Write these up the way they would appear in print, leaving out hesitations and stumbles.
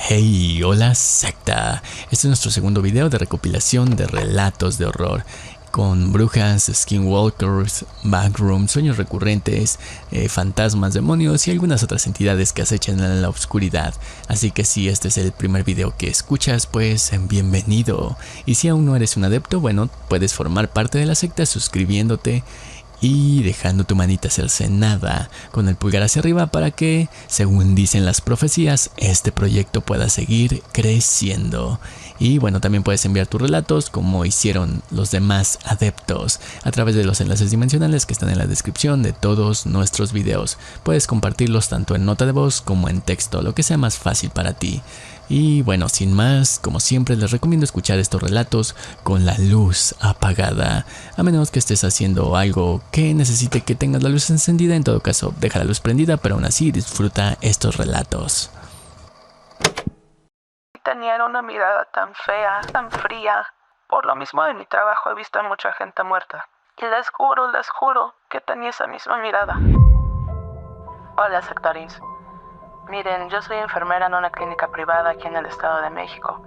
Hey, hola secta. Este es nuestro segundo video de recopilación de relatos de horror con brujas, skinwalkers, backrooms, sueños recurrentes, fantasmas, demonios y algunas otras entidades que acechan en la oscuridad. Así que si este es el primer video que escuchas, pues bienvenido. Y si aún no eres un adepto, bueno, puedes formar parte de la secta suscribiéndote y dejando tu manita cercenada con el pulgar hacia arriba para que, según dicen las profecías, este proyecto pueda seguir creciendo. Y bueno, también puedes enviar tus relatos como hicieron los demás adeptos a través de los enlaces dimensionales que están en la descripción de todos nuestros videos. Puedes compartirlos tanto en nota de voz como en texto, lo que sea más fácil para ti. Y bueno, sin más, como siempre les recomiendo escuchar estos relatos con la luz apagada, a menos que estés haciendo algo que necesite que tengas la luz encendida. En todo caso, deja la luz prendida, pero aún así disfruta estos relatos. Tenían una mirada tan fea, tan fría. Por lo mismo de mi trabajo he visto a mucha gente muerta. Y les juro que tenía esa misma mirada. Hola, sectaris. Miren, yo soy enfermera en una clínica privada aquí en el Estado de México.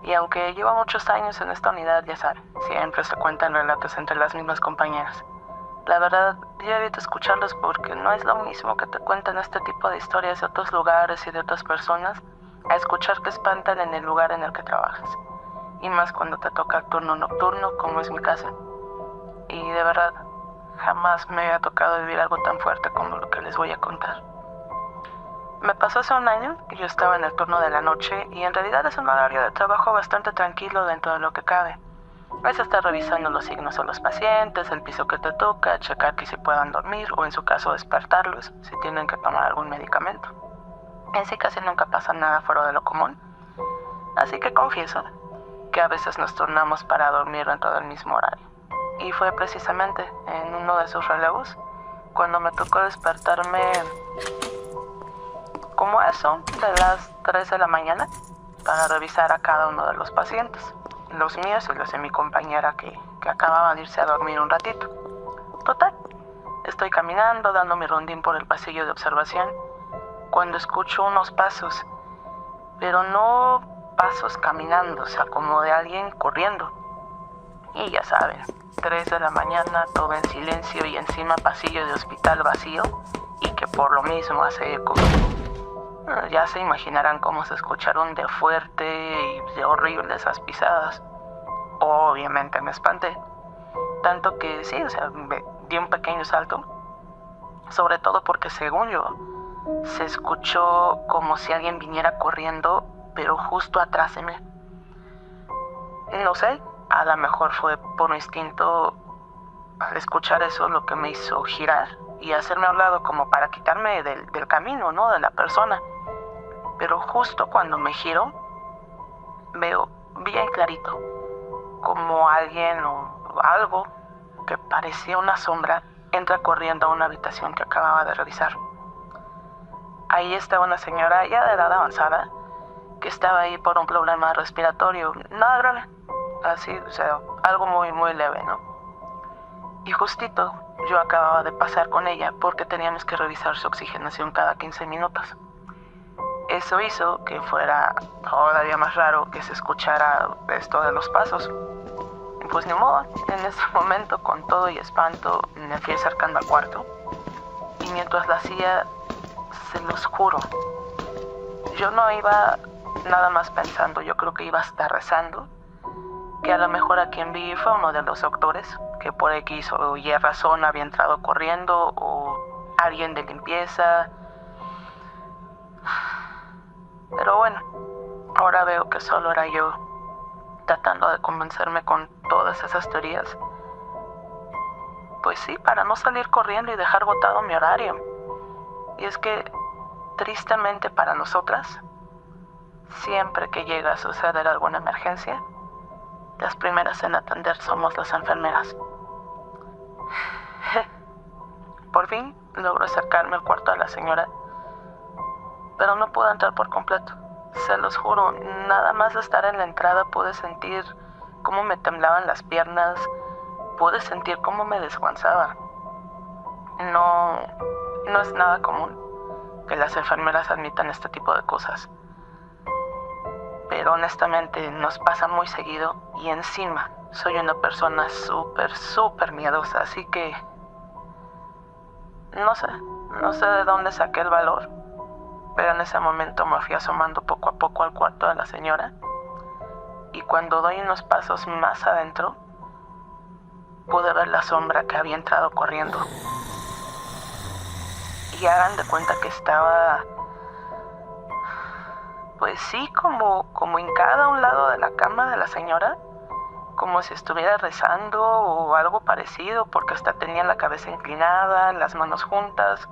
Y aunque llevo muchos años en esta unidad, ya saben, siempre se cuentan relatos entre las mismas compañeras. La verdad, yo evito escucharlos porque no es lo mismo que te cuenten este tipo de historias de otros lugares y de otras personas a escuchar que espantan en el lugar en el que trabajas. Y más cuando te toca el turno nocturno, como es mi caso. Y de verdad, jamás me había tocado vivir algo tan fuerte como lo que les voy a contar. Me pasó hace un año que yo estaba en el turno de la noche y en realidad es un horario de trabajo bastante tranquilo dentro de lo que cabe. Es estar revisando los signos de los pacientes, el piso que te toca, checar que si puedan dormir o en su caso despertarlos si tienen que tomar algún medicamento. En sí casi nunca pasa nada fuera de lo común, así que confieso que a veces nos turnamos para dormir dentro del mismo horario. Y fue precisamente en uno de esos relevos cuando me tocó despertarme como eso de las 3 de la mañana para revisar a cada uno de los pacientes, los míos y los de mi compañera que acababa de irse a dormir un ratito. Total, estoy caminando, dando mi rondín por el pasillo de observación, cuando escucho unos pasos, pero no pasos caminando, o sea, como de alguien corriendo. Y ya saben, 3 de la mañana, todo en silencio y encima pasillo de hospital vacío y que por lo mismo hace eco. Ya se imaginarán cómo se escucharon de fuerte y de horrible esas pisadas. Obviamente me espanté, tanto que sí, o sea, me di un pequeño salto, sobre todo porque según yo, se escuchó como si alguien viniera corriendo, pero justo atrás de mí. No sé, a lo mejor fue por instinto al escuchar eso lo que me hizo girar y hacerme a un lado como para quitarme del camino, ¿no? De la persona. Pero justo cuando me giro, veo bien clarito como alguien o algo que parecía una sombra entra corriendo a una habitación que acababa de revisar. Ahí estaba una señora ya de edad avanzada que estaba ahí por un problema respiratorio, nada grave, así, o sea, algo muy leve, ¿no? Y justito yo acababa de pasar con ella porque teníamos que revisar su oxigenación cada 15 minutos. Eso hizo que fuera todavía más raro que se escuchara esto de los pasos. Pues ni modo, en ese momento con todo y espanto me fui acercando al cuarto. Y mientras lo hacía, se los juro, yo no iba nada más pensando, yo creo que iba hasta rezando, que a lo mejor a quien vi fue uno de los doctores, que por X o Y razón había entrado corriendo, o alguien de limpieza. Pero bueno, ahora veo que solo era yo tratando de convencerme con todas esas teorías. Pues sí, para no salir corriendo y dejar botado mi horario. Y es que, tristemente para nosotras, siempre que llega a suceder alguna emergencia, las primeras en atender somos las enfermeras. Por fin logro acercarme al cuarto de la señora, pero no pude entrar por completo. Se los juro, nada más de estar en la entrada pude sentir cómo me temblaban las piernas, pude sentir cómo me desguanzaba. No es nada común que las enfermeras admitan este tipo de cosas. pero honestamente nos pasa muy seguido y encima soy una persona súper miedosa, así que no sé de dónde saqué el valor, pero en ese momento me fui asomando poco a poco al cuarto de la señora y cuando doy unos pasos más adentro pude ver la sombra que había entrado corriendo. Y hagan de cuenta que estaba, pues sí, como hincada a un lado de la cama de la señora, como si estuviera rezando o algo parecido, porque hasta tenía la cabeza inclinada, las manos juntas.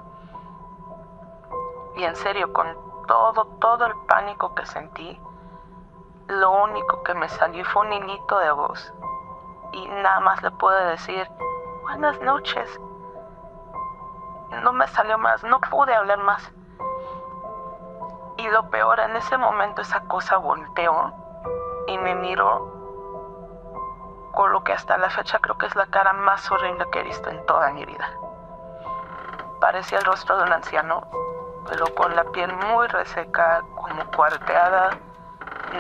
Y en serio, con todo el pánico que sentí, lo único que me salió fue un hilito de voz. Y nada más le pude decir, buenas noches. No me salió más, no pude hablar más. Y lo peor, en ese momento esa cosa volteó y me miró con lo que hasta la fecha creo que es la cara más horrible que he visto en toda mi vida. Parecía el rostro de un anciano, pero con la piel muy reseca, como cuarteada,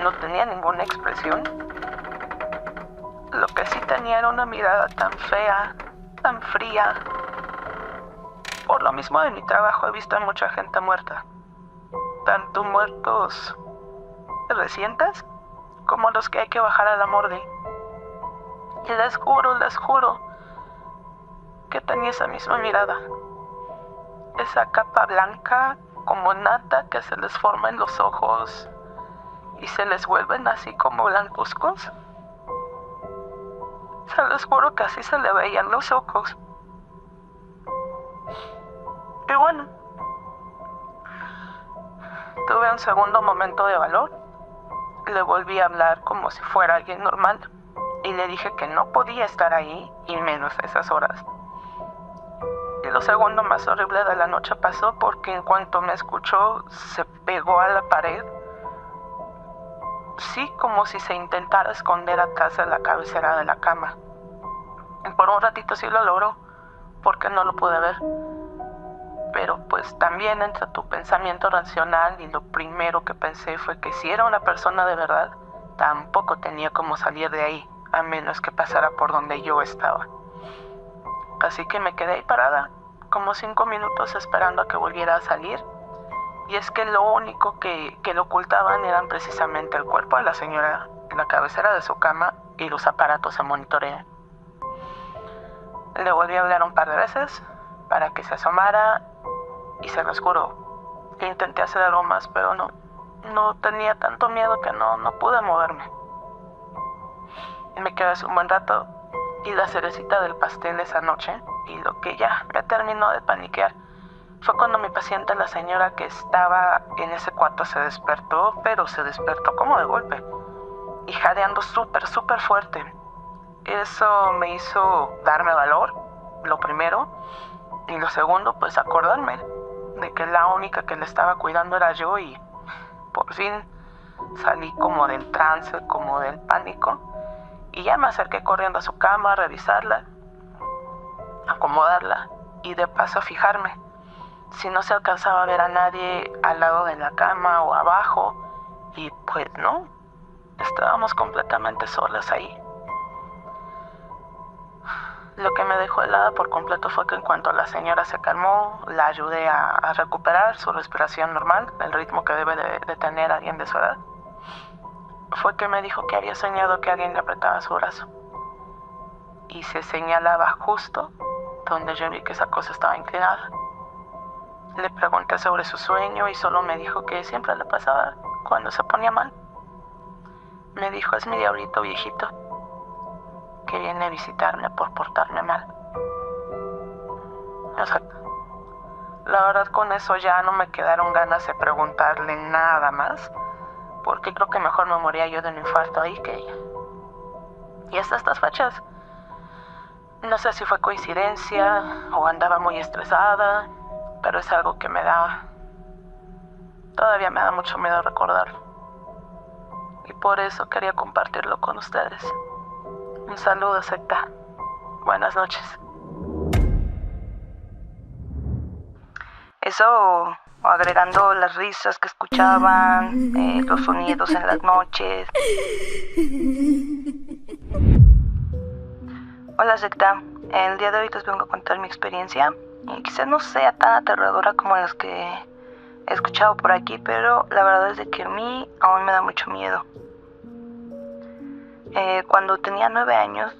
no tenía ninguna expresión. Lo que sí tenía era una mirada tan fea, tan fría. Por lo mismo de mi trabajo he visto a mucha gente muerta, tanto muertos recientes como los que hay que bajar a la morgue. Y les juro que tenía esa misma mirada, esa capa blanca como nata que se les forma en los ojos y se les vuelven así como blancuzcos. Se les juro que así se le veían los ojos. Y bueno, tuve un segundo momento de valor. Le volví a hablar como si fuera alguien normal y le dije que no podía estar ahí y menos a esas horas. Y lo segundo más horrible de la noche pasó porque en cuanto me escuchó se pegó a la pared. Sí, como si se intentara esconder atrás de la cabecera de la cama. Y por un ratito sí lo logró porque no lo pude ver. Pero pues también entra tu pensamiento racional y lo primero que pensé fue que si era una persona de verdad, tampoco tenía cómo salir de ahí, a menos que pasara por donde yo estaba. Así que me quedé ahí parada, como 5 minutos esperando a que volviera a salir. Y es que lo único que lo ocultaban eran precisamente el cuerpo de la señora, la cabecera de su cama y los aparatos de monitoreo. Le volví a hablar un par de veces para que se asomara y se los juro que intenté hacer algo más, pero no tenía tanto miedo que no pude moverme. Y me quedé así un buen rato y la cerecita del pastel esa noche y lo que ya me terminó de paniquear fue cuando mi paciente, la señora que estaba en ese cuarto, se despertó, pero se despertó como de golpe y jadeando súper fuerte. Eso me hizo darme valor, lo primero, y lo segundo, pues acordarme de que la única que le estaba cuidando era yo y por fin salí como del trance, como del pánico y ya me acerqué corriendo a su cama a revisarla, acomodarla y de paso a fijarme si no se alcanzaba a ver a nadie al lado de la cama o abajo y pues no, estábamos completamente solas ahí. Lo que me dejó helada por completo fue que en cuanto la señora se calmó, la ayudé a recuperar su respiración normal, el ritmo que debe de tener alguien de su edad. Fue que me dijo que había soñado que alguien le apretaba su brazo. Y se señalaba justo donde yo vi que esa cosa estaba inclinada. Le pregunté sobre su sueño y solo me dijo que siempre le pasaba cuando se ponía mal. Me dijo, es mi diablito viejito que viene a visitarme por portarme mal. O sea, la verdad con eso ya no me quedaron ganas de preguntarle nada más, porque creo que mejor me moría yo de un infarto ahí que ella. Y hasta estas fechas, no sé si fue coincidencia o andaba muy estresada, pero es algo que todavía me da mucho miedo recordarlo. Y por eso quería compartirlo con ustedes. Un saludo, secta. Buenas noches. Eso o agregando las risas que escuchaban, los sonidos en las noches. Hola secta, el día de hoy les vengo a contar mi experiencia y quizás no sea tan aterradora como las que he escuchado por aquí, pero la verdad es de que a mí aún me da mucho miedo. Cuando tenía 9 años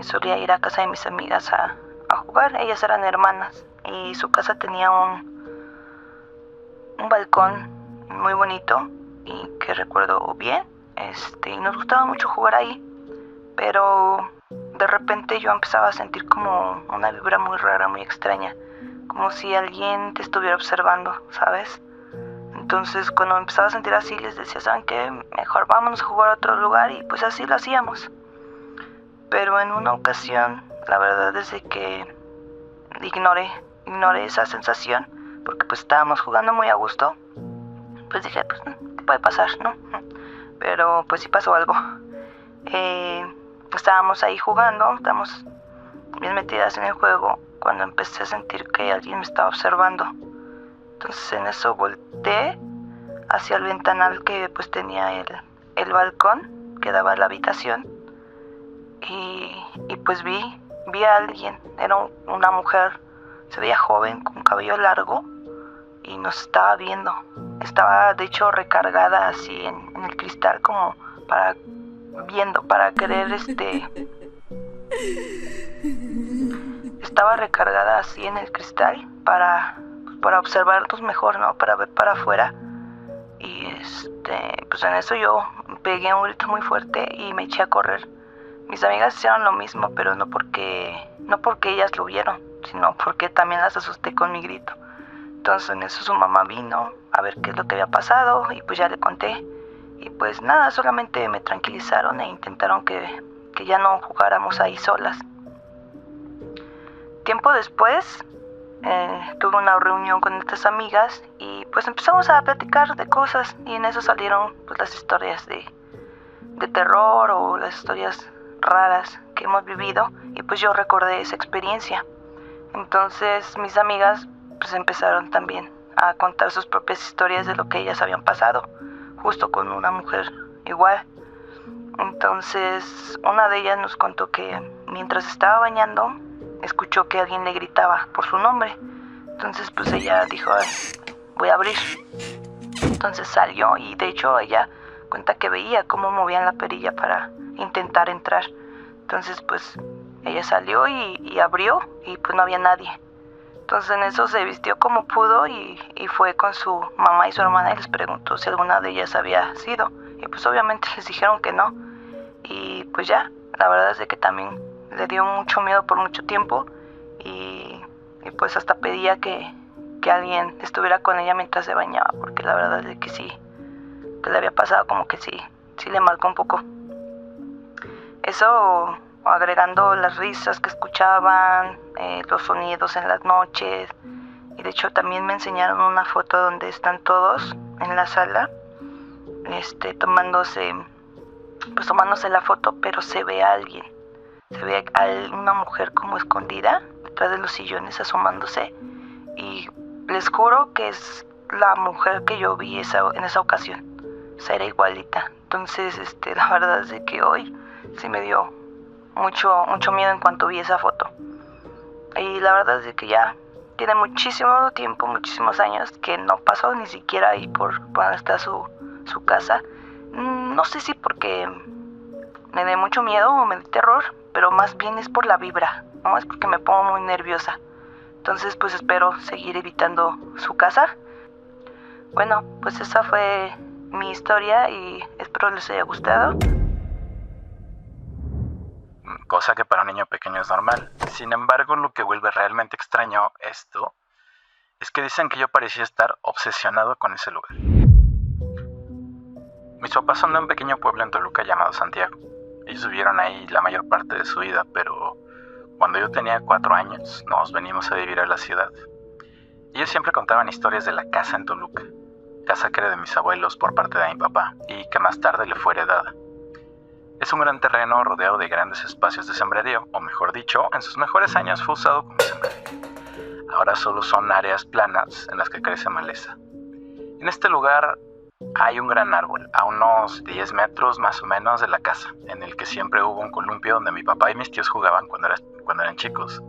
solía ir a casa de mis amigas a jugar. Ellas eran hermanas y su casa tenía un balcón muy bonito y que recuerdo bien, y nos gustaba mucho jugar ahí, pero de repente yo empezaba a sentir como una vibra muy rara, muy extraña, como si alguien te estuviera observando, ¿sabes? Entonces cuando empezaba a sentir así les decía, ¿saben qué? Mejor vámonos a jugar a otro lugar, y pues así lo hacíamos. Pero en una ocasión, la verdad es de que ignoré esa sensación, porque pues estábamos jugando muy a gusto. Pues dije, pues ¿qué puede pasar, no? Pero pues sí pasó algo. Estábamos ahí jugando, estábamos bien metidas en el juego, cuando empecé a sentir que alguien me estaba observando. Entonces en eso volteé hacia el ventanal que pues tenía el balcón que daba a la habitación, y pues vi a alguien. Era una mujer, se veía joven, con cabello largo, y nos estaba viendo. Estaba de hecho recargada así en el cristal, como para querer estaba recargada así en el cristal para observarnos mejor, ¿no? Para ver para afuera. Y pues en eso yo pegué un grito muy fuerte y me eché a correr. Mis amigas hicieron lo mismo, pero no porque ellas lo vieron, sino porque también las asusté con mi grito. Entonces en eso su mamá vino a ver qué es lo que había pasado, y pues ya le conté. Y pues nada, solamente me tranquilizaron e intentaron que ya no jugáramos ahí solas. Tiempo después tuve una reunión con estas amigas y pues empezamos a platicar de cosas, y en eso salieron pues las historias de terror o las historias raras que hemos vivido, y pues yo recordé esa experiencia. Entonces mis amigas pues empezaron también a contar sus propias historias de lo que ellas habían pasado, justo con una mujer igual. Entonces una de ellas nos contó que mientras estaba bañando escuchó que alguien le gritaba por su nombre. Entonces pues ella dijo, voy a abrir. Entonces salió, y de hecho ella cuenta que veía cómo movían la perilla para intentar entrar. Entonces pues ella salió y abrió, y pues no había nadie. Entonces en eso se vistió como pudo y fue con su mamá y su hermana y les preguntó si alguna de ellas había sido. Y pues obviamente les dijeron que no. Y pues ya, la verdad es de que también le dio mucho miedo por mucho tiempo, y pues hasta pedía que alguien estuviera con ella mientras se bañaba, porque la verdad es de que sí, que le había pasado como que sí le marcó un poco. Eso, agregando las risas que escuchaban, los sonidos en las noches. Y de hecho también me enseñaron una foto donde están todos en la sala, tomándose la foto, pero se ve a alguien. Se ve a una mujer como escondida detrás de los sillones, asomándose. Y les juro que es la mujer que yo vi en esa ocasión. O sea, era igualita. Entonces, la verdad es de que hoy sí me dio mucho miedo en cuanto vi esa foto. Y la verdad es de que ya tiene muchísimo tiempo, muchísimos años, que no pasó ni siquiera ahí por donde está su casa. No sé si porque me dé mucho miedo o me dé terror, pero más bien es por la vibra, ¿no? Es porque me pongo muy nerviosa. Entonces pues espero seguir evitando su casa. Bueno, pues esa fue mi historia y espero les haya gustado. Cosa que para un niño pequeño es normal. Sin embargo, lo que vuelve realmente extraño esto es que dicen que yo parecía estar obsesionado con ese lugar. Mis papás son de un pequeño pueblo en Toluca llamado Santiago. Ellos vivieron ahí la mayor parte de su vida, pero cuando yo tenía 4 años nos venimos a vivir a la ciudad. Ellos siempre contaban historias de la casa en Toluca, casa que era de mis abuelos por parte de mi papá y que más tarde le fue heredada. Es un gran terreno rodeado de grandes espacios de sembradío, o mejor dicho, en sus mejores años fue usado como sembradío. Ahora solo son áreas planas en las que crece maleza. En este lugar hay un gran árbol, a unos 10 metros más o menos de la casa, en el que siempre hubo un columpio donde mi papá y mis tíos jugaban cuando eran chicos,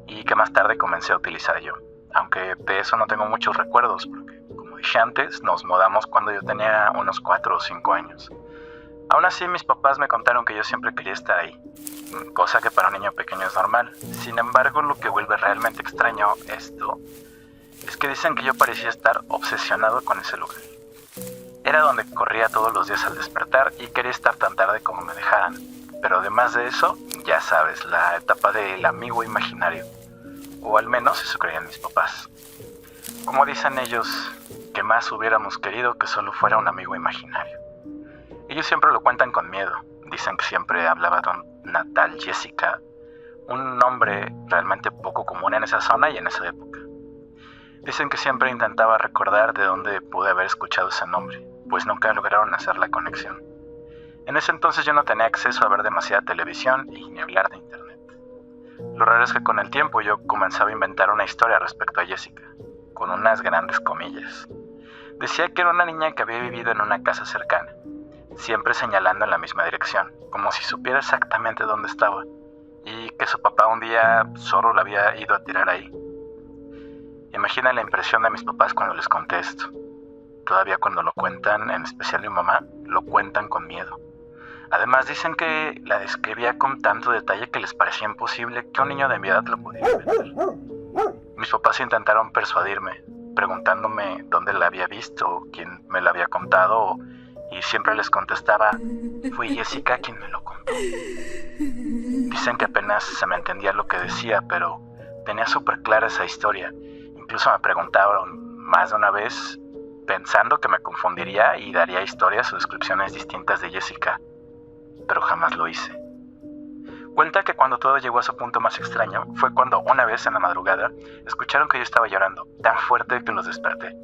y que más tarde comencé a utilizar yo. Aunque de eso no tengo muchos recuerdos, porque como dije antes, nos mudamos cuando yo tenía unos 4 o 5 años. Aún así, mis papás me contaron que yo siempre quería estar ahí, cosa que para un niño pequeño es normal. Sin embargo, lo que vuelve realmente extraño esto es que dicen que yo parecía estar obsesionado con ese lugar. Era donde corría todos los días al despertar y quería estar tan tarde como me dejaran. Pero además de eso, ya sabes, la etapa del amigo imaginario. O al menos eso creían mis papás. Como dicen ellos, que más hubiéramos querido que solo fuera un amigo imaginario. Ellos siempre lo cuentan con miedo. Dicen que siempre hablaba de una tal Jessica, un nombre realmente poco común en esa zona y en esa época. Dicen que siempre intentaba recordar de dónde pude haber escuchado ese nombre, pues nunca lograron hacer la conexión. En ese entonces yo no tenía acceso a ver demasiada televisión y ni hablar de internet. Lo raro es que con el tiempo yo comenzaba a inventar una historia respecto a Jessica, con unas grandes comillas. Decía que era una niña que había vivido en una casa cercana, siempre señalando en la misma dirección, como si supiera exactamente dónde estaba, y que su papá un día solo la había ido a tirar ahí. Imagina la impresión de mis papás cuando les conté esto. Todavía cuando lo cuentan, en especial mi mamá, lo cuentan con miedo. Además dicen que la describía con tanto detalle que les parecía imposible que un niño de mi edad lo pudiera inventar. Mis papás intentaron persuadirme, preguntándome dónde la había visto, quién me la había contado, y siempre les contestaba, fue Jessica quien me lo contó. Dicen que apenas se me entendía lo que decía, pero tenía súper clara esa historia. Incluso me preguntaron más de una vez, pensando que me confundiría y daría historias o descripciones distintas de Jessica, pero jamás lo hice. Cuenta que cuando todo llegó a su punto más extraño fue cuando una vez en la madrugada escucharon que yo estaba llorando, tan fuerte que los desperté.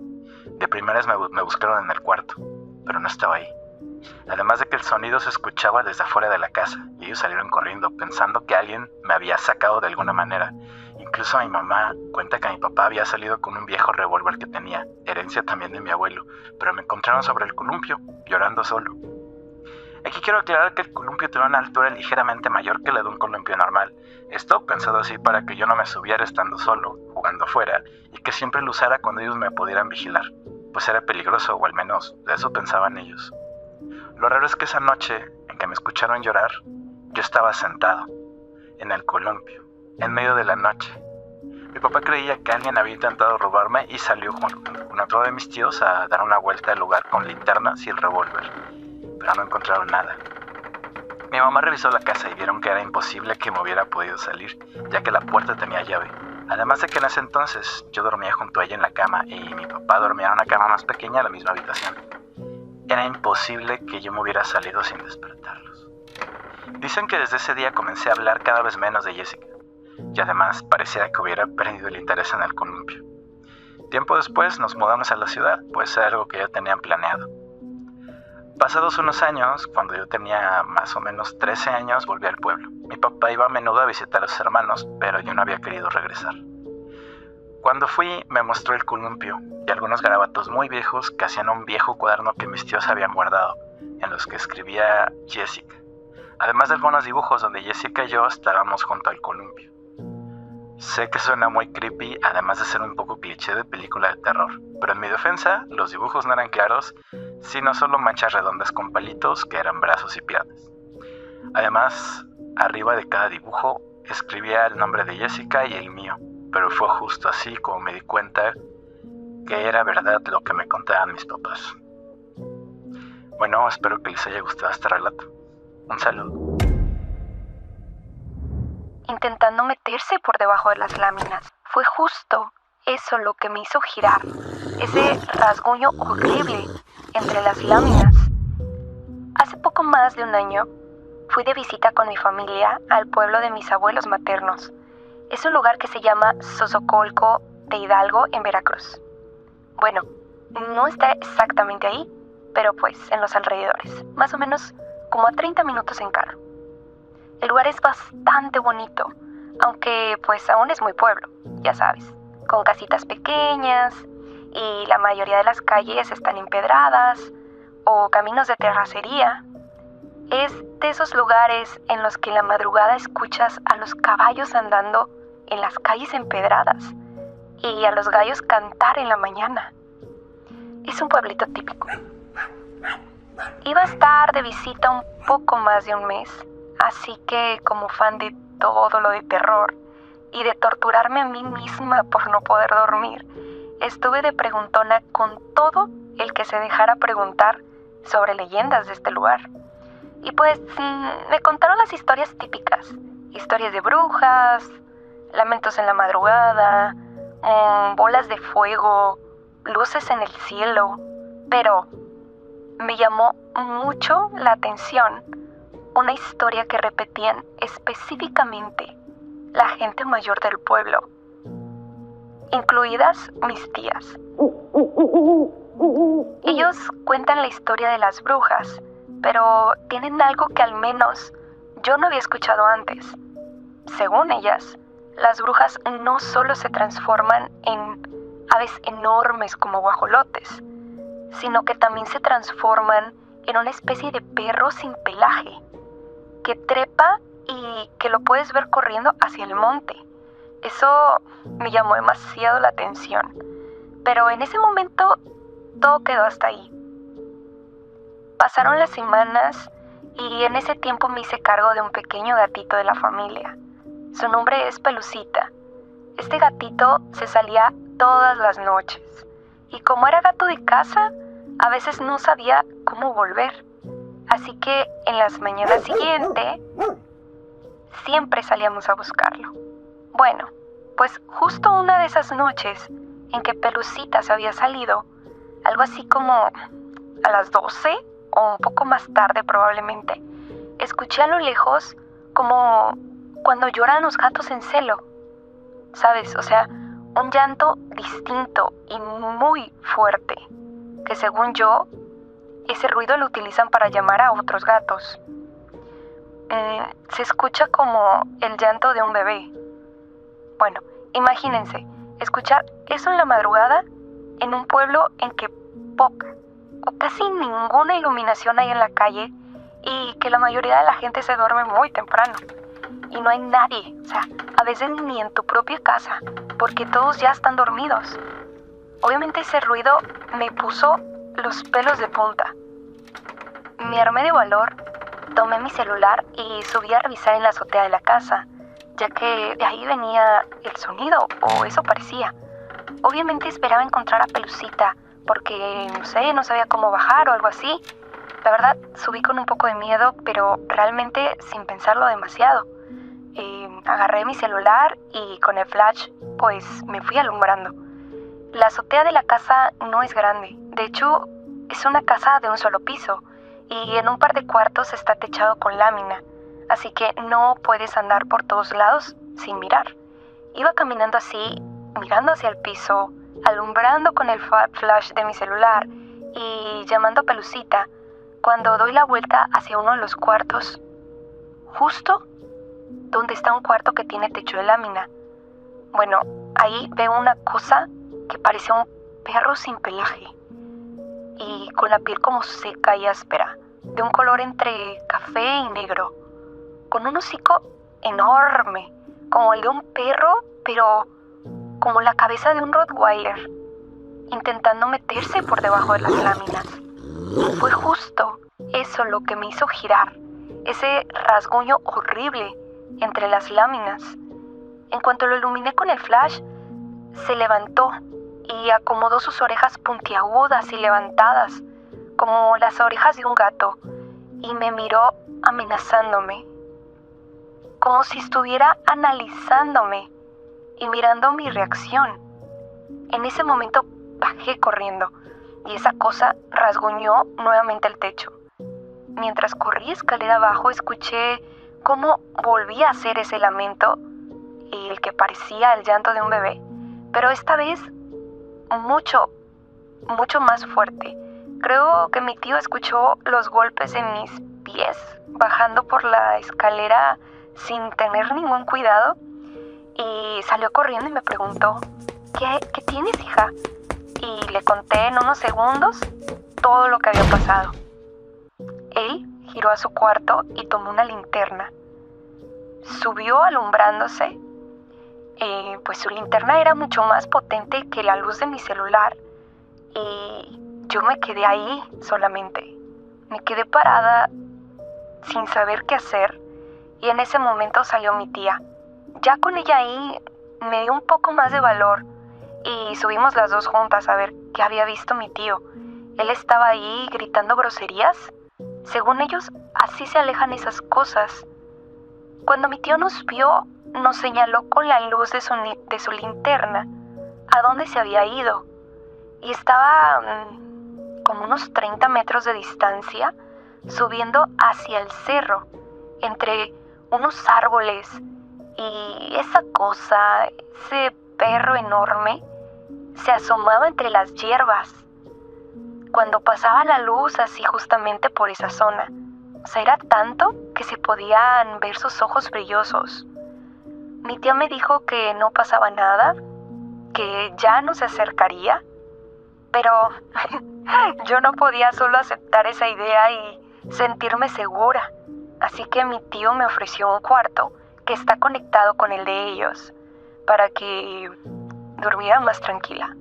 De primeras me buscaron en el cuarto, pero no estaba ahí. Además de que el sonido se escuchaba desde afuera de la casa y ellos salieron corriendo pensando que alguien me había sacado de alguna manera. Incluso mi mamá cuenta que mi papá había salido con un viejo revólver que tenía, herencia también de mi abuelo, pero me encontraron sobre el columpio, llorando solo. Aquí quiero aclarar que el columpio tiene una altura ligeramente mayor que la de un columpio normal. Esto pensado así para que yo no me subiera estando solo, jugando afuera, y que siempre lo usara cuando ellos me pudieran vigilar, pues era peligroso, o al menos de eso pensaban ellos. Lo raro es que esa noche en que me escucharon llorar, yo estaba sentado en el columpio, en medio de la noche. Mi papá creía que alguien había intentado robarme y salió con otro de mis tíos a dar una vuelta al lugar con linternas y el revólver, pero no encontraron nada. Mi mamá revisó la casa y vieron que era imposible que me hubiera podido salir, ya que la puerta tenía llave. Además de que en ese entonces yo dormía junto a ella en la cama y mi papá dormía en una cama más pequeña en la misma habitación. Era imposible que yo me hubiera salido sin despertarlos. Dicen que desde ese día comencé a hablar cada vez menos de Jessica, y además parecía que hubiera perdido el interés en el columpio. Tiempo después nos mudamos a la ciudad, pues era algo que ya tenían planeado. Pasados unos años, cuando yo tenía más o menos 13 años, volví al pueblo. Mi papá iba a menudo a visitar a sus hermanos, pero yo no había querido regresar. Cuando fui, me mostró el columpio y algunos garabatos muy viejos que hacían un viejo cuaderno que mis tíos habían guardado, en los que escribía Jessica. Además de algunos dibujos donde Jessica y yo estábamos junto al columpio. Sé que suena muy creepy, además de ser un poco cliché de película de terror, pero en mi defensa, los dibujos no eran claros, sino solo manchas redondas con palitos que eran brazos y piernas. Además, arriba de cada dibujo escribía el nombre de Jessica y el mío, pero fue justo así como me di cuenta que era verdad lo que me contaban mis papás. Bueno, espero que les haya gustado este relato. Un saludo. Intentando meterse por debajo de las láminas. Fue justo eso lo que me hizo girar, ese rasguño horrible entre las láminas. Hace poco más de un año, fui de visita con mi familia al pueblo de mis abuelos maternos. Es un lugar que se llama Sosocolco de Hidalgo, en Veracruz. Bueno, no está exactamente ahí, pero pues en los alrededores, más o menos como a 30 minutos en carro. El lugar es bastante bonito, aunque pues aún es muy pueblo, ya sabes, con casitas pequeñas y la mayoría de las calles están empedradas o caminos de terracería. Es de esos lugares en los que en la madrugada escuchas a los caballos andando en las calles empedradas y a los gallos cantar en la mañana. Es un pueblito típico. Iba a estar de visita un poco más de un mes, así que como fan de todo lo de terror y de torturarme a mí misma por no poder dormir, estuve de preguntona con todo el que se dejara preguntar sobre leyendas de este lugar. Y pues me contaron las historias típicas, historias de brujas, lamentos en la madrugada, bolas de fuego, luces en el cielo, pero me llamó mucho la atención una historia que repetían específicamente la gente mayor del pueblo, incluidas mis tías. Ellos cuentan la historia de las brujas, pero tienen algo que al menos yo no había escuchado antes. Según ellas, las brujas no solo se transforman en aves enormes como guajolotes, sino que también se transforman en una especie de perro sin pelaje, que trepa y que lo puedes ver corriendo hacia el monte. Eso me llamó demasiado la atención, pero en ese momento todo quedó hasta ahí. Pasaron las semanas y en ese tiempo me hice cargo de un pequeño gatito de la familia. Su nombre es Pelucita. Este gatito se salía todas las noches y como era gato de casa, a veces no sabía cómo volver. Así que en las mañanas siguientes siempre salíamos a buscarlo. Bueno, pues justo una de esas noches en que Pelucita se había salido, algo así como a las 12 o un poco más tarde probablemente, escuché a lo lejos como cuando lloran los gatos en celo, ¿sabes? O sea, un llanto distinto y muy fuerte, que según yo, ese ruido lo utilizan para llamar a otros gatos. Se escucha como el llanto de un bebé. Bueno, imagínense, escuchar eso en la madrugada en un pueblo en que poca o casi ninguna iluminación hay en la calle y que la mayoría de la gente se duerme muy temprano y no hay nadie, o sea, a veces ni en tu propia casa, porque todos ya están dormidos. Obviamente ese ruido me puso los pelos de punta. Me armé de valor, tomé mi celular y subí a revisar en la azotea de la casa, ya que de ahí venía el sonido, o eso parecía. Obviamente esperaba encontrar a Pelucita, porque, no sabía cómo bajar o algo así. La verdad, subí con un poco de miedo, pero realmente sin pensarlo demasiado. Agarré mi celular y con el flash, pues me fui alumbrando. La azotea de la casa no es grande. De hecho, es una casa de un solo piso y en un par de cuartos está techado con lámina, así que no puedes andar por todos lados sin mirar. Iba caminando así, mirando hacia el piso, alumbrando con el flash de mi celular y llamando a Pelucita, cuando doy la vuelta hacia uno de los cuartos, justo donde está un cuarto que tiene techo de lámina. Bueno, ahí veo una cosa que parece un perro sin pelaje y con la piel como seca y áspera, de un color entre café y negro, con un hocico enorme, como el de un perro, pero como la cabeza de un Rottweiler, intentando meterse por debajo de las láminas. Fue justo eso lo que me hizo girar, ese rasguño horrible entre las láminas. En cuanto lo iluminé con el flash, se levantó y acomodó sus orejas puntiagudas y levantadas, como las orejas de un gato, y me miró amenazándome, como si estuviera analizándome y mirando mi reacción. En ese momento bajé corriendo y esa cosa rasguñó nuevamente el techo. Mientras corrí escalera abajo, escuché cómo volvía a hacer ese lamento, el que parecía el llanto de un bebé, pero esta vez mucho más fuerte. Creo que mi tío escuchó los golpes de mis pies bajando por la escalera sin tener ningún cuidado y salió corriendo y me preguntó: ¿Qué tienes, hija? y le conté en unos segundos todo lo que había pasado. Él giró a su cuarto y tomó una linterna. Subió alumbrándose. Pues su linterna era mucho más potente que la luz de mi celular. Y yo me quedé ahí solamente. Me quedé parada sin saber qué hacer. Y en ese momento salió mi tía. Ya con ella ahí me dio un poco más de valor. Y subimos las dos juntas a ver qué había visto mi tío. Él estaba ahí gritando groserías. Según ellos, así se alejan esas cosas. Cuando mi tío nos vio, nos señaló con la luz de su linterna a dónde se había ido. Y estaba como unos 30 metros de distancia, subiendo hacia el cerro, entre unos árboles. Y esa cosa, ese perro enorme, se asomaba entre las hierbas cuando pasaba la luz así justamente por esa zona. O sea, era tanto que se podían ver sus ojos brillosos. Mi tía me dijo que no pasaba nada, que ya no se acercaría, pero yo no podía solo aceptar esa idea y sentirme segura. Así que mi tío me ofreció un cuarto que está conectado con el de ellos, para que durmiera más tranquila.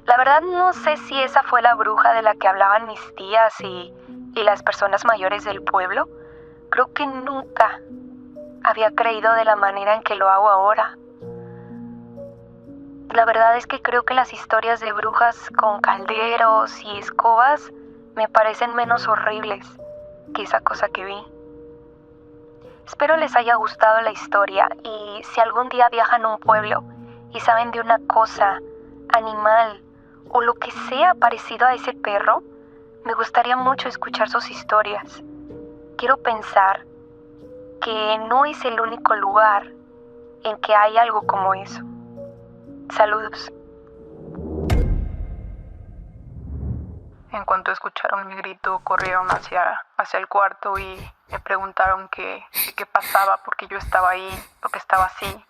La verdad no sé si esa fue la bruja de la que hablaban mis tías y las personas mayores del pueblo. Creo que nunca había creído de la manera en que lo hago ahora. La verdad es que creo que las historias de brujas con calderos y escobas me parecen menos horribles que esa cosa que vi. Espero les haya gustado la historia y si algún día viajan a un pueblo y saben de una cosa, animal o lo que sea parecido a ese perro, me gustaría mucho escuchar sus historias. Quiero pensar que no es el único lugar en que hay algo como eso. Saludos. En cuanto escucharon mi grito, corrieron hacia el cuarto y me preguntaron qué pasaba, porque yo estaba ahí, porque estaba así.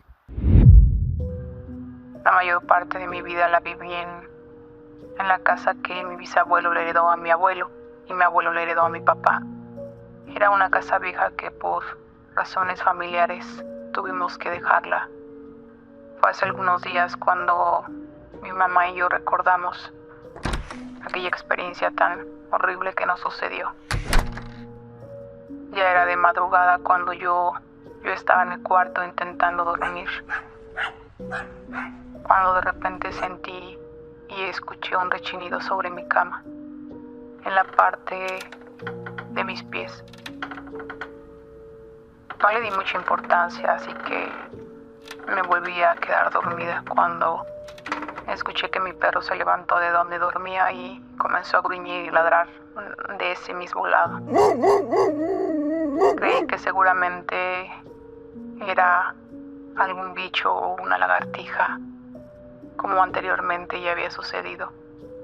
La mayor parte de mi vida la viví en la casa que mi bisabuelo le heredó a mi abuelo y mi abuelo le heredó a mi papá. Era una casa vieja que por razones familiares tuvimos que dejarla. Fue hace algunos días cuando mi mamá y yo recordamos aquella experiencia tan horrible que nos sucedió. Ya era de madrugada cuando yo estaba en el cuarto intentando dormir, cuando de repente sentí y escuché un rechinido sobre mi cama, en la parte de mis pies. No le di mucha importancia, así que me volví a quedar dormida cuando escuché que mi perro se levantó de donde dormía y comenzó a gruñir y ladrar de ese mismo lado. Creí que seguramente era algún bicho o una lagartija, como anteriormente ya había sucedido.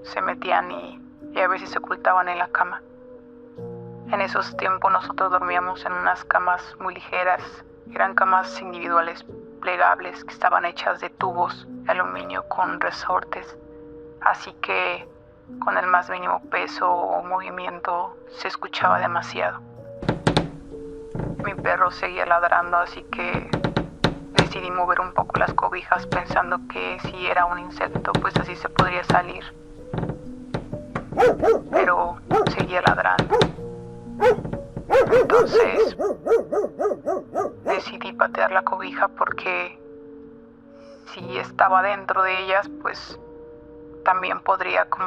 Se metían y a veces se ocultaban en la cama. En esos tiempos nosotros dormíamos en unas camas muy ligeras. Eran camas individuales plegables que estaban hechas de tubos de aluminio con resortes. Así que con el más mínimo peso o movimiento se escuchaba demasiado. Mi perro seguía ladrando, así que decidí mover un poco las cobijas pensando que si era un insecto pues así se podría salir. Pero seguía ladrando. Entonces decidí patear la cobija porque si estaba dentro de ellas pues también podría como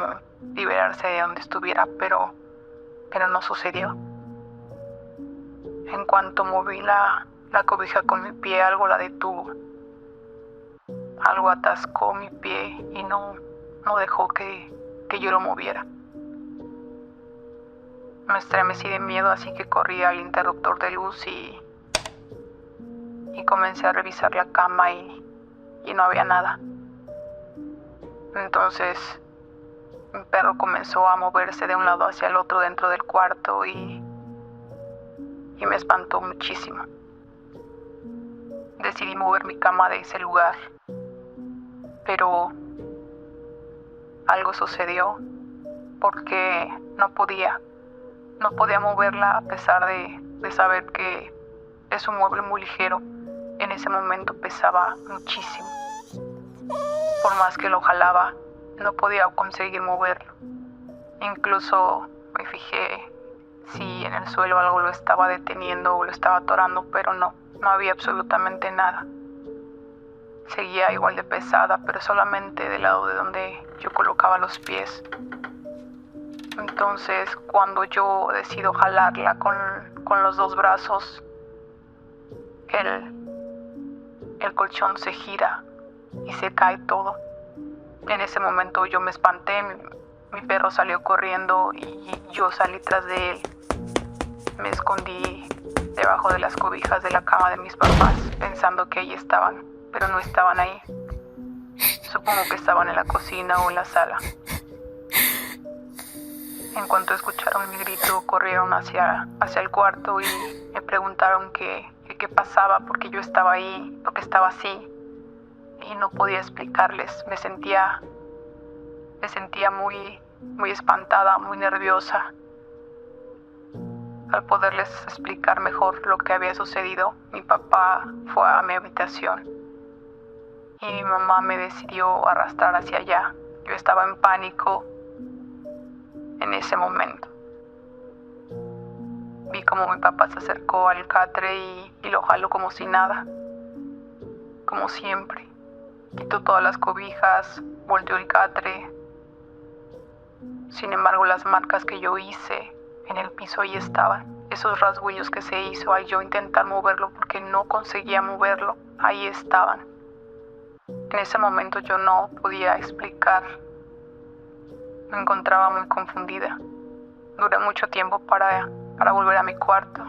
liberarse de donde estuviera, pero no sucedió. En cuanto moví la cobija con mi pie, algo la detuvo. Algo atascó mi pie y no dejó que yo lo moviera. Me estremecí de miedo, así que corrí al interruptor de luz y comencé a revisar la cama y no había nada. Entonces mi perro comenzó a moverse de un lado hacia el otro dentro del cuarto y me espantó muchísimo. Decidí mover mi cama de ese lugar, pero algo sucedió porque no podía moverla a pesar de saber que es un mueble muy ligero. En ese momento pesaba muchísimo. Por más que lo jalaba, no podía conseguir moverlo. Incluso me fijé si en el suelo algo lo estaba deteniendo o lo estaba atorando, pero no había absolutamente nada. Seguía igual de pesada, pero solamente del lado de donde yo colocaba los pies. Entonces, cuando yo decido jalarla con los dos brazos, el colchón se gira y se cae todo. En ese momento yo me espanté, mi perro salió corriendo y yo salí tras de él. Me escondí debajo de las cobijas de la cama de mis papás, pensando que ahí estaban, pero no estaban ahí. Supongo que estaban en la cocina o en la sala. En cuanto escucharon mi grito, corrieron hacia el cuarto y me preguntaron qué pasaba, porque yo estaba ahí, porque estaba así. Y no podía explicarles. Me sentía muy espantada, muy nerviosa. Al poderles explicar mejor lo que había sucedido, mi papá fue a mi habitación y mi mamá me decidió arrastrar hacia allá. Yo estaba en pánico en ese momento. Vi como mi papá se acercó al catre y lo jaló como si nada, como siempre. Quitó todas las cobijas, volteó el catre. Sin embargo, las marcas que yo hice en el piso ahí estaban. Esos rasguños que se hizo al yo intentar moverlo porque no conseguía moverlo, ahí estaban. En ese momento yo no podía explicar. Me encontraba muy confundida. Duré mucho tiempo para volver a mi cuarto.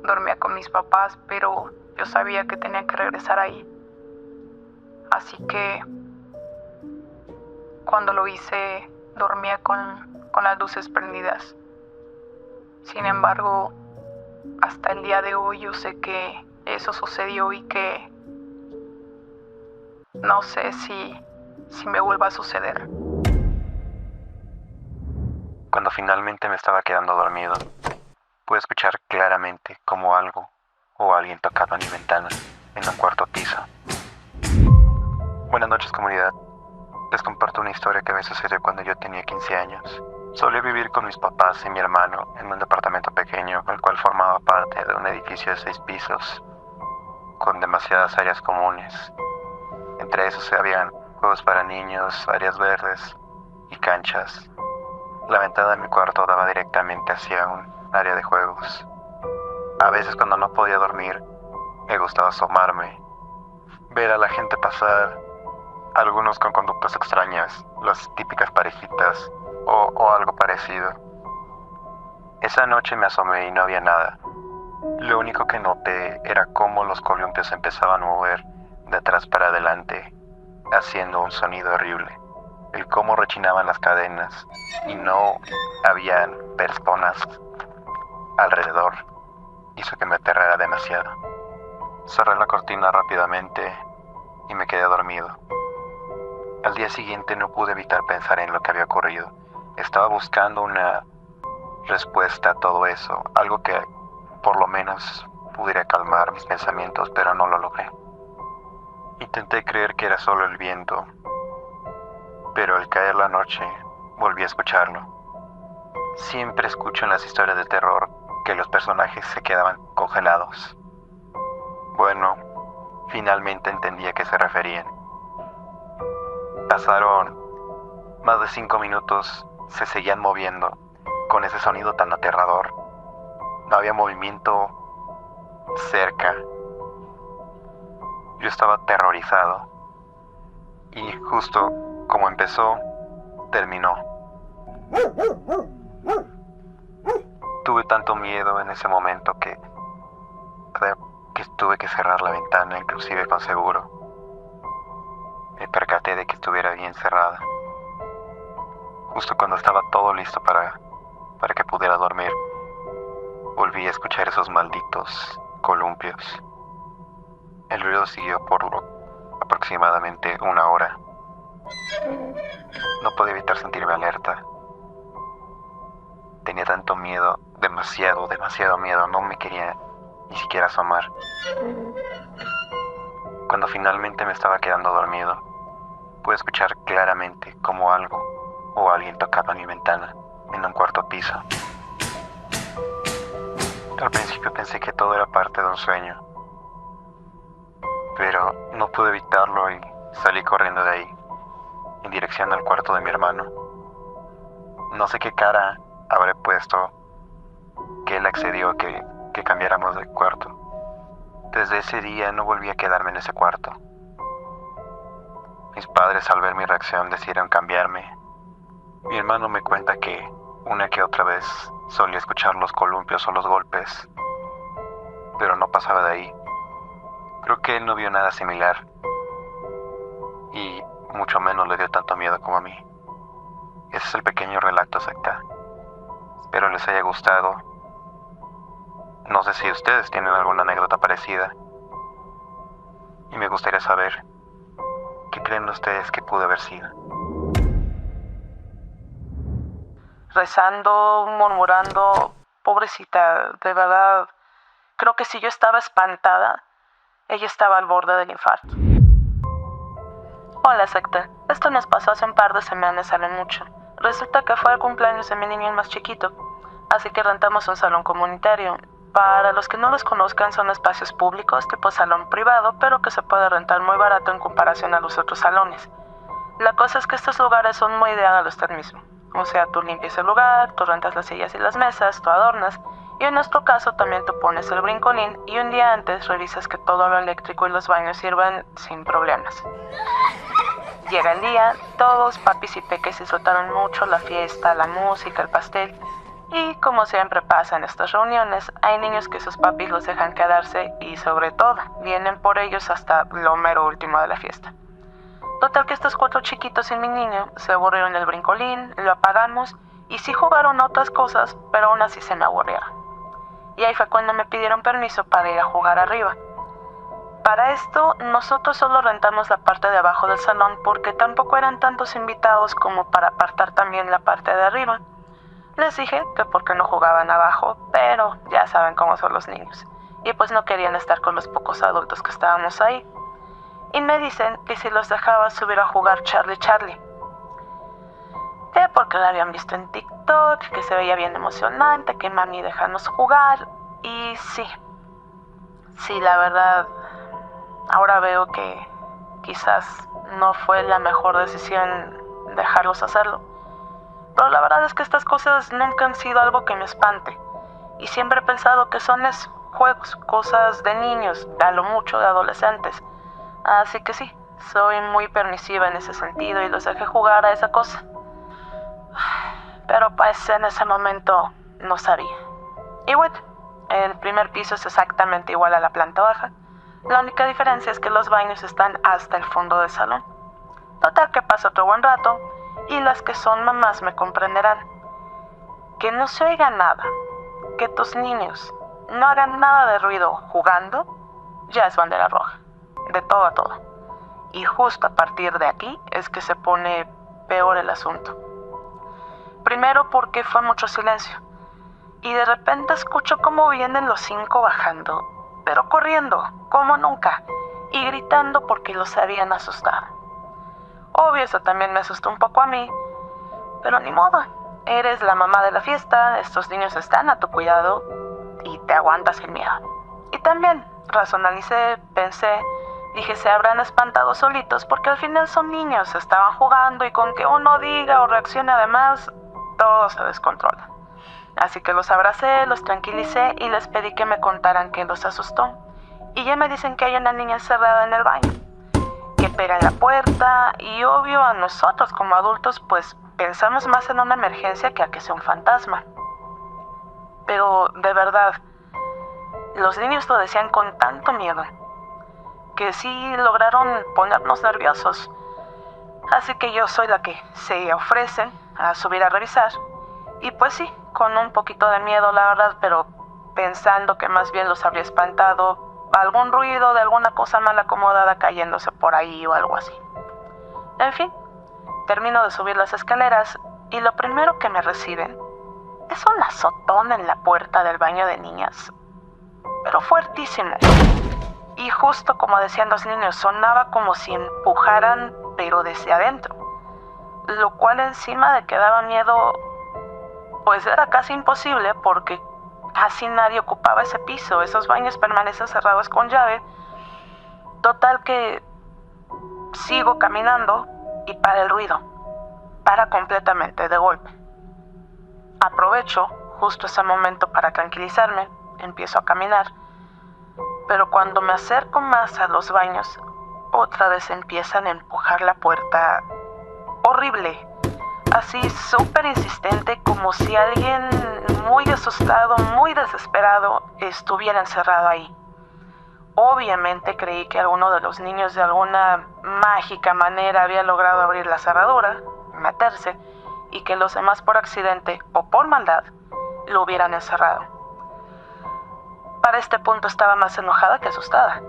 Dormía con mis papás, pero yo sabía que tenía que regresar ahí. Así que cuando lo hice, dormía con las luces prendidas. Sin embargo, hasta el día de hoy yo sé que eso sucedió y que no sé si me vuelva a suceder. Cuando finalmente me estaba quedando dormido, pude escuchar claramente como algo o alguien tocaba mi ventana en el cuarto piso. Buenas noches, comunidad. Les comparto una historia que me sucedió cuando yo tenía 15 años. Solía vivir con mis papás y mi hermano en un departamento pequeño, el cual formaba parte de un edificio de 6 pisos, con demasiadas áreas comunes. Entre esos habían juegos para niños, áreas verdes y canchas. La ventana de mi cuarto daba directamente hacia un área de juegos. A veces cuando no podía dormir, me gustaba asomarme, ver a la gente pasar, algunos con conductas extrañas, las típicas parejitas o algo parecido. Esa noche me asomé y no había nada. Lo único que noté era cómo los columpios empezaban a mover de atrás para adelante, haciendo un sonido horrible. El cómo rechinaban las cadenas y no habían personas alrededor hizo que me aterrara demasiado. Cerré la cortina rápidamente y me quedé dormido. Al día siguiente no pude evitar pensar en lo que había ocurrido. Estaba buscando una respuesta a todo eso, algo que por lo menos pudiera calmar mis pensamientos, pero no lo logré. Intenté creer que era solo el viento, pero al caer la noche volví a escucharlo. Siempre escucho en las historias de terror que los personajes se quedaban congelados. Bueno, finalmente entendí a qué se referían. Pasaron más de 5 minutos, se seguían moviendo con ese sonido tan aterrador. No había movimiento cerca. Yo estaba aterrorizado. Y justo como empezó, terminó. Tuve tanto miedo en ese momento que tuve que cerrar la ventana, inclusive con seguro. Me percaté de que estuviera bien cerrada. Justo cuando estaba todo listo para que pudiera dormir, volví a escuchar esos malditos columpios. El ruido siguió por aproximadamente 1 hora. No pude evitar sentirme alerta. Tenía tanto miedo, demasiado miedo, no me quería ni siquiera asomar. Cuando finalmente me estaba quedando dormido, pude escuchar claramente cómo algo o alguien tocaba mi ventana en un cuarto piso. Al principio pensé que todo era parte de un sueño, pero no pude evitarlo y salí corriendo de ahí, en dirección al cuarto de mi hermano. No sé qué cara habré puesto que él accedió a que cambiáramos de cuarto. Desde ese día no volví a quedarme en ese cuarto. Mis padres, al ver mi reacción, decidieron cambiarme. Mi hermano me cuenta que una que otra vez solía escuchar los columpios o los golpes, pero no pasaba de ahí. Creo que él no vio nada similar y mucho menos le dio tanto miedo como a mí. Ese es el pequeño relato, secta. Espero les haya gustado. No sé si ustedes tienen alguna anécdota parecida. Y me gustaría saber qué creen ustedes que pudo haber sido. Rezando, murmurando, pobrecita, de verdad, creo que si yo estaba espantada, ella estaba al borde del infarto. Hola, secta. Esto nos pasó hace un par de semanas, salen mucho. Resulta que fue el cumpleaños de mi niño más chiquito, así que rentamos un salón comunitario. Para los que no los conozcan, son espacios públicos tipo salón privado, pero que se puede rentar muy barato en comparación a los otros salones. La cosa es que estos lugares son muy de hágalo usted mismo. O sea, tú limpias el lugar, tú rentas las sillas y las mesas, tú adornas, y en nuestro caso también tú pones el brincolín y un día antes revisas que todo lo eléctrico y los baños sirvan sin problemas. Llega el día, todos, papis y peques, disfrutaron mucho la fiesta, la música, el pastel. Y como siempre pasa en estas reuniones, hay niños que sus papis los dejan quedarse y sobre todo, vienen por ellos hasta lo mero último de la fiesta. Total que estos 4 chiquitos y mi niño se aburrieron del brincolín, lo apagamos y sí jugaron otras cosas, pero aún así se me aburrieron. Y ahí fue cuando me pidieron permiso para ir a jugar arriba. Para esto, nosotros solo rentamos la parte de abajo del salón porque tampoco eran tantos invitados como para apartar también la parte de arriba. Les dije que porque no jugaban abajo, pero ya saben cómo son los niños. Y pues no querían estar con los pocos adultos que estábamos ahí. Y me dicen que si los dejaba subir a jugar Charlie Charlie. Que porque lo habían visto en TikTok, que se veía bien emocionante, que mami déjanos jugar. Y sí, la verdad, ahora veo que quizás no fue la mejor decisión dejarlos hacerlo. Pero la verdad es que estas cosas nunca han sido algo que me espante. Y siempre he pensado que son juegos, cosas de niños, a lo mucho de adolescentes. Así que sí, soy muy permisiva en ese sentido y los dejé jugar a esa cosa. Pero pues en ese momento no sabía. Y bueno, el primer piso es exactamente igual a la planta baja. La única diferencia es que los baños están hasta el fondo del salón. Total que pasa otro buen rato y las que son mamás me comprenderán. Que no se oiga nada, que tus niños no hagan nada de ruido jugando, ya es bandera roja. De todo a todo. Y justo a partir de aquí es que se pone peor el asunto. Primero porque fue mucho silencio. Y de repente escucho cómo vienen los 5 bajando, pero corriendo, como nunca, y gritando porque los habían asustado. Obvio, eso también me asustó un poco a mí, pero ni modo. Eres la mamá de la fiesta, estos niños están a tu cuidado y te aguantas el miedo. Y también razonalicé, pensé, dije, se habrán espantado solitos porque al final son niños, estaban jugando y con que uno diga o reaccione además, todo se descontrola. Así que los abracé, los tranquilicé y les pedí que me contaran qué los asustó. Y ya me dicen que hay una niña encerrada en el baño, que pega en la puerta y obvio a nosotros como adultos pues pensamos más en una emergencia que a que sea un fantasma. Pero de verdad, los niños lo decían con tanto miedo que sí lograron ponernos nerviosos. Así que yo soy la que se ofrece a subir a revisar. Y pues sí, con un poquito de miedo la verdad, pero pensando que más bien los habría espantado algún ruido de alguna cosa mal acomodada cayéndose por ahí o algo así. En fin, termino de subir las escaleras y lo primero que me reciben es un azotón en la puerta del baño de niñas, pero fuertísimo. Y justo como decían los niños, sonaba como si empujaran, pero desde adentro. Lo cual, encima de que daba miedo, pues era casi imposible porque casi nadie ocupaba ese piso. Esos baños permanecen cerrados con llave. Total que sigo caminando y para el ruido. Para completamente, de golpe. Aprovecho justo ese momento para tranquilizarme. Empiezo a caminar. Pero cuando me acerco más a los baños, otra vez empiezan a empujar la puerta. Horrible. Así súper insistente, como si alguien muy asustado, muy desesperado estuviera encerrado ahí. Obviamente creí que alguno de los niños de alguna mágica manera había logrado abrir la cerradura, meterse, y que los demás por accidente o por maldad lo hubieran encerrado. Para este punto estaba más enojada que asustada.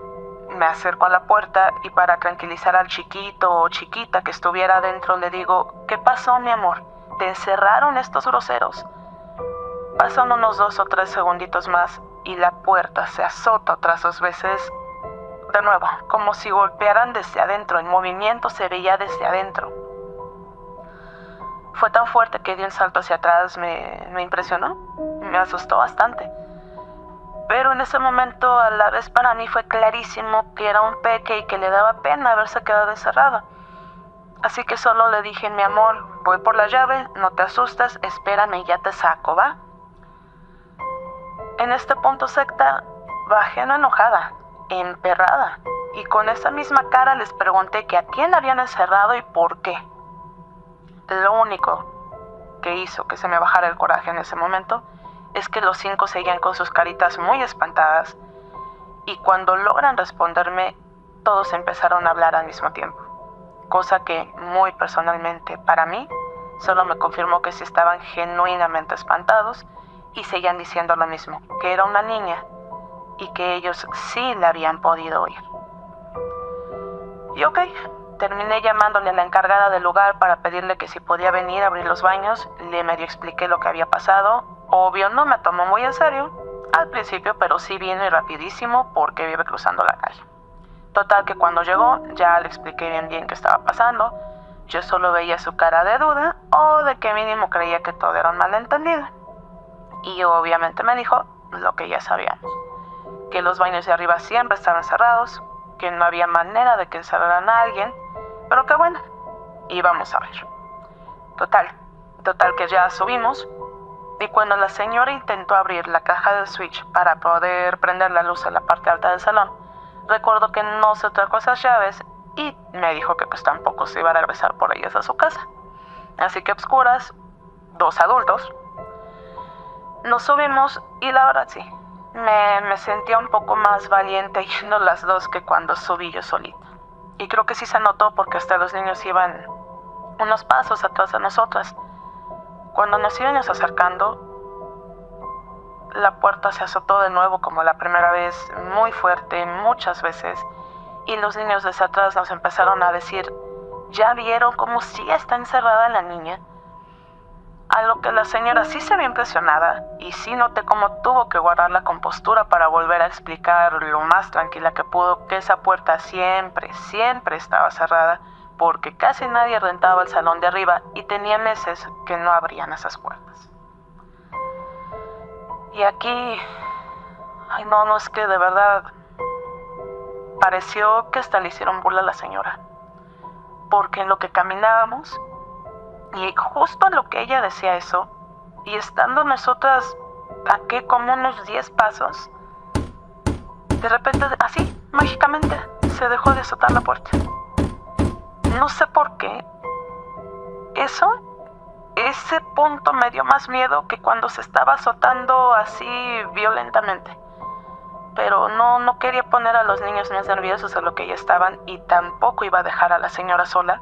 Me acerco a la puerta y para tranquilizar al chiquito o chiquita que estuviera adentro le digo: ¿qué pasó, mi amor? ¿Te encerraron estos groseros? Pasan unos 2 o 3 segunditos más y la puerta se azota otras 2 veces. De nuevo, como si golpearan desde adentro. El movimiento se veía desde adentro. Fue tan fuerte que di un salto hacia atrás. Me impresionó, me asustó bastante. Pero en ese momento, a la vez para mí fue clarísimo que era un peque y que le daba pena haberse quedado encerrado. Así que solo le dije: mi amor, voy por la llave, no te asustes, espérame y ya te saco, ¿va? En este punto, secta, bajé no enojada, emperrada. Y con esa misma cara les pregunté que a quién habían encerrado y por qué. Lo único que hizo que se me bajara el coraje en ese momento es que los 5 seguían con sus caritas muy espantadas, y cuando logran responderme, todos empezaron a hablar al mismo tiempo, cosa que muy personalmente para mí solo me confirmó que sí estaban genuinamente espantados y seguían diciendo lo mismo, que era una niña y que ellos sí la habían podido oír. Y ok, terminé llamándole a la encargada del lugar para pedirle que si podía venir a abrir los baños. Le medio expliqué lo que había pasado. Obvio, no me tomó muy en serio al principio, pero sí vino y rapidísimo porque vive cruzando la calle. Total que cuando llegó ya le expliqué bien qué estaba pasando. Yo solo veía su cara de duda o de que mínimo creía que todo era un malentendido. Y obviamente me dijo lo que ya sabíamos, que los baños de arriba siempre estaban cerrados, que no había manera de que encerraran a alguien, pero que bueno, íbamos a ver. Total que ya subimos. Y cuando la señora intentó abrir la caja del switch para poder prender la luz en la parte alta del salón, recuerdo que no se trajo esas llaves y me dijo que pues tampoco se iba a regresar por ellas a su casa. Así que a obscuras, 2 adultos, nos subimos y la verdad sí, me sentía un poco más valiente yendo las 2 que cuando subí yo solita. Y creo que sí se notó porque hasta los niños iban unos pasos atrás de nosotras. Cuando nos íbamos acercando, la puerta se azotó de nuevo como la primera vez, muy fuerte, muchas veces, y los niños desde atrás nos empezaron a decir: ¿ya vieron cómo sí está encerrada la niña? A lo que la señora sí se vio impresionada y sí noté cómo tuvo que guardar la compostura para volver a explicar lo más tranquila que pudo que esa puerta siempre estaba cerrada, porque casi nadie rentaba el salón de arriba y tenía meses que no abrían esas puertas. Y aquí, no, es que de verdad pareció que hasta le hicieron burla a la señora, porque en lo que caminábamos, y justo en lo que ella decía eso, y estando nosotras aquí como unos 10 pasos, de repente, así, mágicamente, se dejó de azotar la puerta. No sé por qué. Ese punto me dio más miedo que cuando se estaba azotando así violentamente. Pero no quería poner a los niños más nerviosos de lo que ya estaban y tampoco iba a dejar a la señora sola.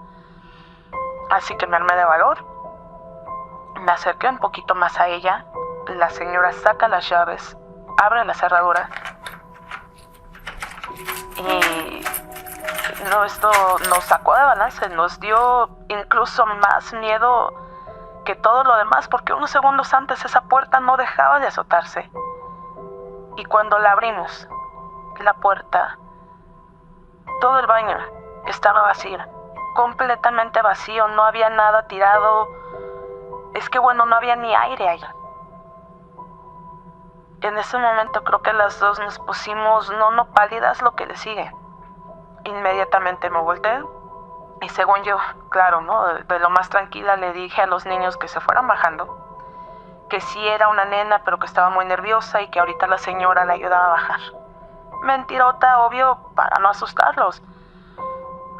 Así que me armé de valor. Me acerqué un poquito más a ella. La señora saca las llaves, abre la cerradura y No, esto nos sacó de balance, nos dio incluso más miedo que todo lo demás, porque unos segundos antes esa puerta no dejaba de azotarse. Y cuando la abrimos, la puerta, todo el baño estaba vacío, completamente vacío, no había nada tirado. Es que bueno, no había ni aire ahí. En ese momento creo que las dos nos pusimos no pálidas, lo que le sigue. Inmediatamente me volteé y según yo, claro, ¿no? De lo más tranquila le dije a los niños que se fueran bajando, que sí era una nena pero que estaba muy nerviosa y que ahorita la señora la ayudaba a bajar. Mentirota, obvio, para no asustarlos.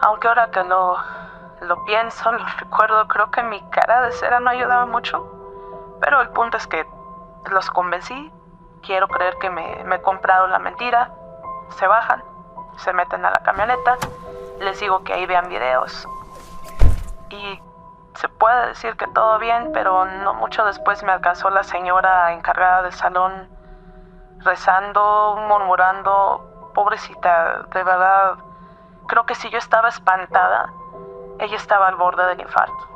Aunque ahora que lo pienso, lo recuerdo, creo que mi cara de cera no ayudaba mucho. Pero el punto es que los convencí. Quiero creer que me compraron la mentira. Se bajan, se meten a la camioneta. Les digo que ahí vean videos. Y se puede decir que todo bien, pero no mucho después me alcanzó la señora encargada del salón rezando, murmurando. Pobrecita, de verdad. Creo que si yo estaba espantada, ella estaba al borde del infarto.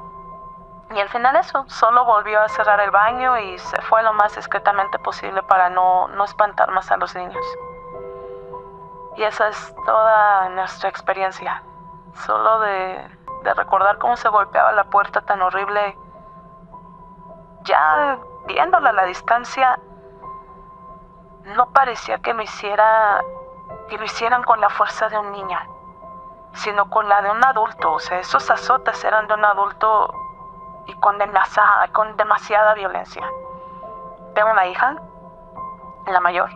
Y al final eso, solo volvió a cerrar el baño y se fue lo más discretamente posible para no espantar más a los niños. Y esa es toda nuestra experiencia. Solo de recordar cómo se golpeaba la puerta tan horrible, ya viéndola a la distancia, no parecía que lo hicieran con la fuerza de un niño, sino con la de un adulto. O sea, esos azotes eran de un adulto y con demasiada violencia. Tengo una hija, la mayor,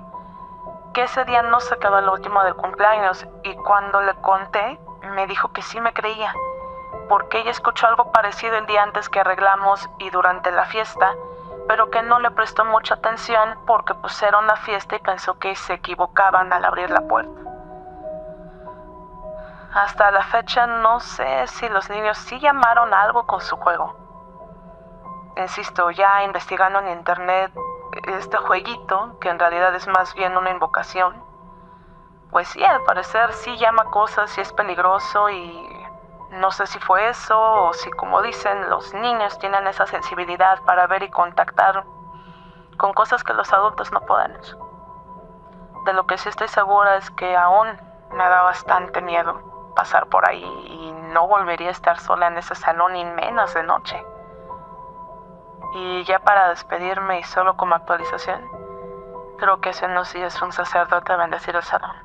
que ese día no se quedó el último del cumpleaños y cuando le conté, me dijo que sí me creía, porque ella escuchó algo parecido el día antes que arreglamos y durante la fiesta, pero que no le prestó mucha atención porque pues era una fiesta y pensó que se equivocaban al abrir la puerta. Hasta la fecha no sé si los niños sí llamaron a algo con su juego. Insisto, ya investigando en internet, este jueguito, que en realidad es más bien una invocación, pues sí, al parecer sí llama cosas, sí es peligroso y no sé si fue eso o si, como dicen, los niños tienen esa sensibilidad para ver y contactar con cosas que los adultos no podemos. De lo que sí estoy segura es que aún me da bastante miedo pasar por ahí y no volvería a estar sola en ese salón y menos de noche. Y ya para despedirme y solo como actualización, creo que hace unos días un sacerdote a bendecir el salón.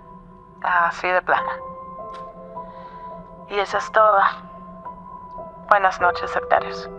Así de plano. Y eso es todo. Buenas noches, sectarios.